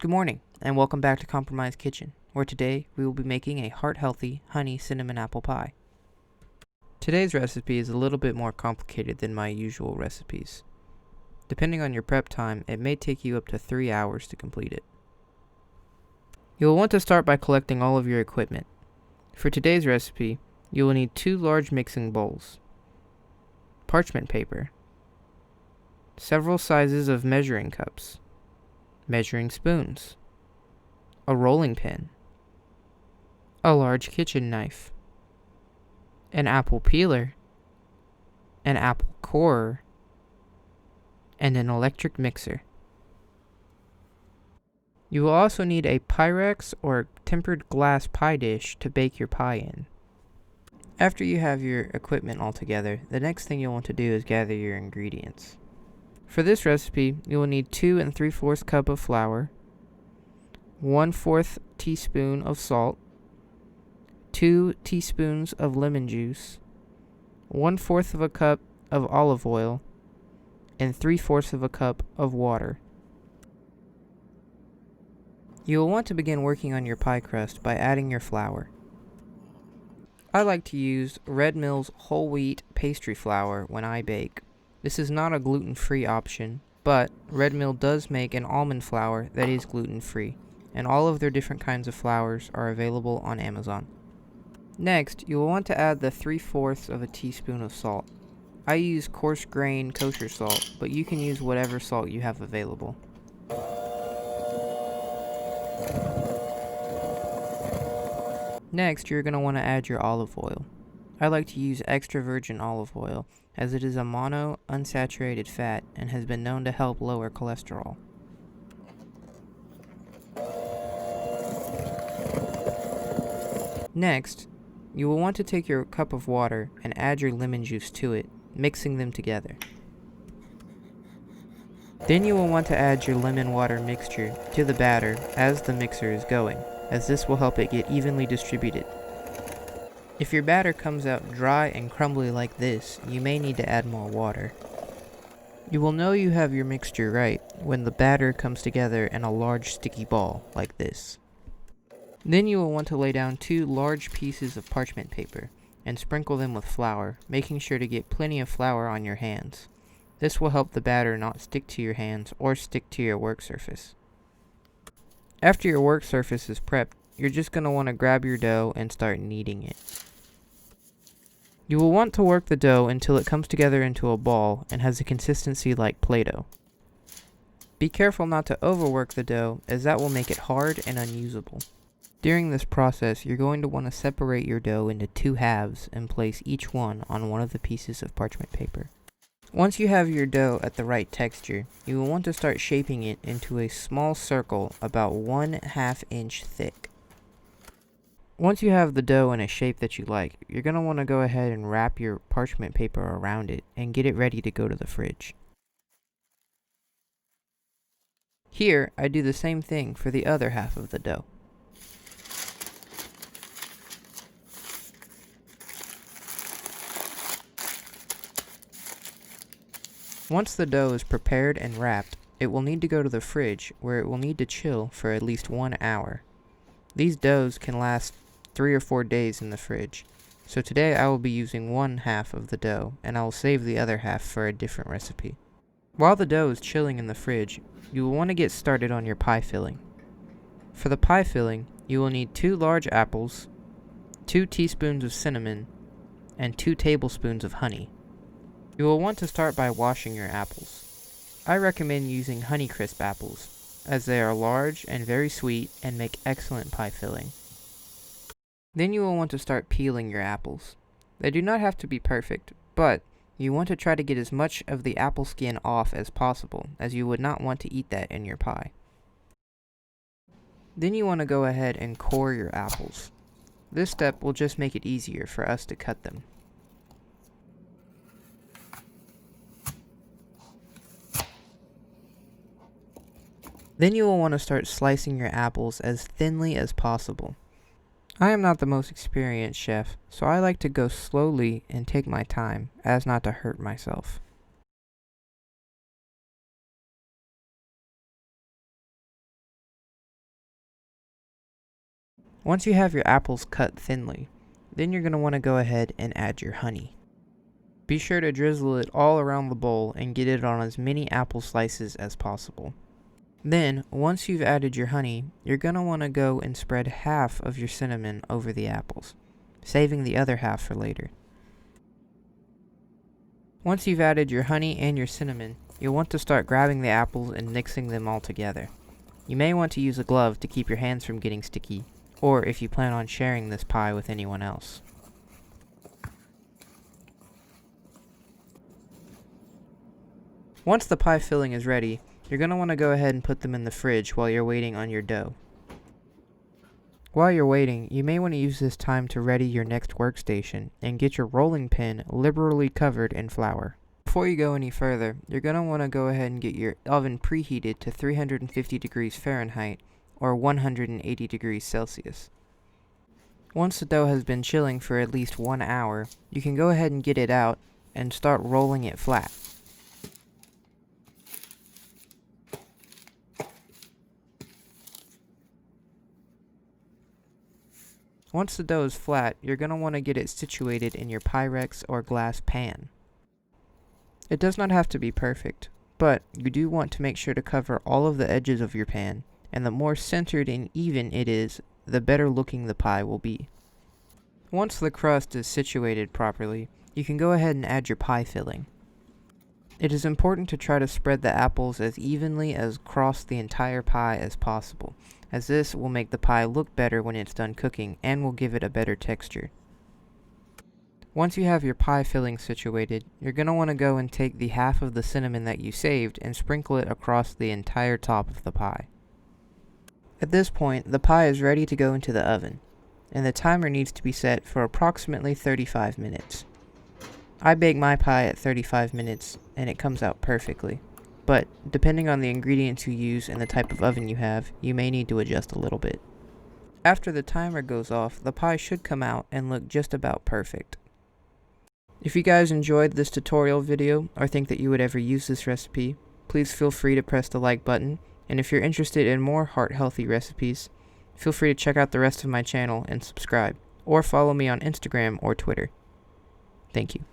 Good morning, and welcome back to Compromise Kitchen, where today we will be making a heart-healthy honey cinnamon apple pie. Today's recipe is a little bit more complicated than my usual recipes. Depending on your prep time, it may take you up to 3 hours to complete it. You will want to start by collecting all of your equipment. For today's recipe, you will need 2 large mixing bowls, parchment paper, several sizes of measuring cups, measuring spoons, a rolling pin, a large kitchen knife, an apple peeler, an apple corer, and an electric mixer. You will also need a Pyrex or tempered glass pie dish to bake your pie in. After you have your equipment all together, the next thing you'll want to do is gather your ingredients. For this recipe, you will need 2 3/4 cup of flour, 1/4 teaspoon of salt, 2 teaspoons of lemon juice, 1/4 of a cup of olive oil, and 3/4 of a cup of water. You will want to begin working on your pie crust by adding your flour. I like to use Red Mill's whole wheat pastry flour when I bake. This is not a gluten-free option, but Red Mill does make an almond flour that is gluten-free, and all of their different kinds of flours are available on Amazon. Next, you will want to add the 3/4 of a teaspoon of salt. I use coarse grain kosher salt, but you can use whatever salt you have available. Next, you're going to want to add your olive oil. I like to use extra virgin olive oil, as it is a mono unsaturated fat and has been known to help lower cholesterol. Next, you will want to take your cup of water and add your lemon juice to it, mixing them together. Then you will want to add your lemon water mixture to the batter as the mixer is going, as this will help it get evenly distributed. If your batter comes out dry and crumbly like this, you may need to add more water. You will know you have your mixture right when the batter comes together in a large sticky ball like this. Then you will want to lay down 2 large pieces of parchment paper and sprinkle them with flour, making sure to get plenty of flour on your hands. This will help the batter not stick to your hands or stick to your work surface. After your work surface is prepped, you're just going to want to grab your dough and start kneading it. You will want to work the dough until it comes together into a ball and has a consistency like Play-Doh. Be careful not to overwork the dough, as that will make it hard and unusable. During this process, you're going to want to separate your dough into 2 halves and place each one on one of the pieces of parchment paper. Once you have your dough at the right texture, you will want to start shaping it into a small circle about 1/2 inch thick. Once you have the dough in a shape that you like, you're going to want to go ahead and wrap your parchment paper around it and get it ready to go to the fridge. Here, I do the same thing for the other half of the dough. Once the dough is prepared and wrapped, it will need to go to the fridge, where it will need to chill for at least 1 hour. These doughs can last 3 or 4 days in the fridge, so today I will be using 1/2 of the dough, and I will save the other half for a different recipe. While the dough is chilling in the fridge, you will want to get started on your pie filling. For the pie filling, you will need 2 large apples, 2 teaspoons of cinnamon, and 2 tablespoons of honey. You will want to start by washing your apples. I recommend using Honeycrisp apples, as they are large and very sweet and make excellent pie filling. Then you will want to start peeling your apples. They do not have to be perfect, but you want to try to get as much of the apple skin off as possible, as you would not want to eat that in your pie. Then you want to go ahead and core your apples. This step will just make it easier for us to cut them. Then you will want to start slicing your apples as thinly as possible. I am not the most experienced chef, so I like to go slowly and take my time, as not to hurt myself. Once you have your apples cut thinly, then you're going to want to go ahead and add your honey. Be sure to drizzle it all around the bowl and get it on as many apple slices as possible. Then, once you've added your honey, you're going to want to go and spread half of your cinnamon over the apples, saving the other half for later. Once you've added your honey and your cinnamon, you'll want to start grabbing the apples and mixing them all together. You may want to use a glove to keep your hands from getting sticky, or if you plan on sharing this pie with anyone else. Once the pie filling is ready, you're going to want to go ahead and put them in the fridge while you're waiting on your dough. While you're waiting, you may want to use this time to ready your next workstation and get your rolling pin liberally covered in flour. Before you go any further, you're going to want to go ahead and get your oven preheated to 350 degrees Fahrenheit or 180 degrees Celsius. Once the dough has been chilling for at least 1 hour, you can go ahead and get it out and start rolling it flat. Once the dough is flat, you're going to want to get it situated in your Pyrex or glass pan. It does not have to be perfect, but you do want to make sure to cover all of the edges of your pan, and the more centered and even it is, the better looking the pie will be. Once the crust is situated properly, you can go ahead and add your pie filling. It is important to try to spread the apples as evenly across the entire pie as possible, as this will make the pie look better when it's done cooking and will give it a better texture. Once you have your pie filling situated, you're going to want to go and take the half of the cinnamon that you saved and sprinkle it across the entire top of the pie. At this point, the pie is ready to go into the oven, and the timer needs to be set for approximately 35 minutes. I bake my pie at 35 minutes, and it comes out perfectly. But, depending on the ingredients you use and the type of oven you have, you may need to adjust a little bit. After the timer goes off, the pie should come out and look just about perfect. If you guys enjoyed this tutorial video, or think that you would ever use this recipe, please feel free to press the like button, and if you're interested in more heart-healthy recipes, feel free to check out the rest of my channel and subscribe, or follow me on Instagram or Twitter. Thank you.